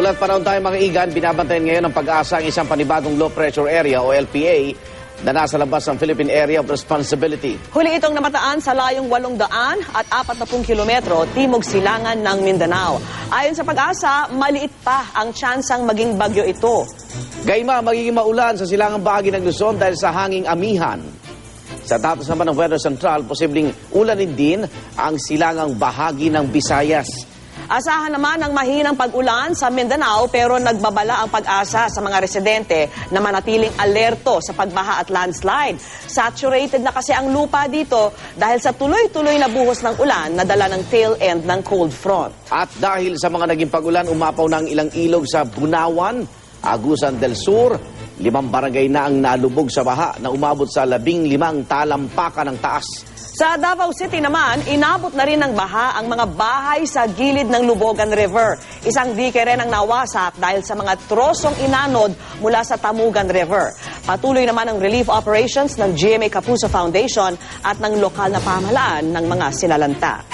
Mulat pa raw tayo mga igan, binabantayan ngayon ng pag-asa ang isang panibagong low pressure area o LPA na nasa labas ng Philippine Area of Responsibility. Huli itong namataan sa layong 800 at 40 kilometro timog silangan ng Mindanao. Ayon sa pag-asa, maliit pa ang tsansang maging bagyo ito. Gayma, magiging maulan sa silangang bahagi ng Luzon dahil sa hanging amihan. Sa datos naman ng Weather Central, posibleng ulanin din ang silangang bahagi ng Visayas. Asahan naman ang mahinang pag-ulan sa Mindanao pero nagbabala ang pag-asa sa mga residente na manatiling alerto sa pagbaha at landslide. Saturated na kasi ang lupa dito dahil sa tuloy-tuloy na buhos ng ulan na dala ng tail end ng cold front. At dahil sa mga naging pag-ulan, umapaw ng ilang ilog sa Bunawan, Agusan del Sur, 5 barangay na ang nalubog sa baha na umabot sa 15 talampakan ng taas. Sa Davao City naman, inabot na rin ng baha ang mga bahay sa gilid ng Lubogan River. Isang dike rin ang nawasak dahil sa mga trosong inanod mula sa Tamugan River. Patuloy naman ang relief operations ng GMA Kapuso Foundation at ng lokal na pamahalaan ng mga sinalanta.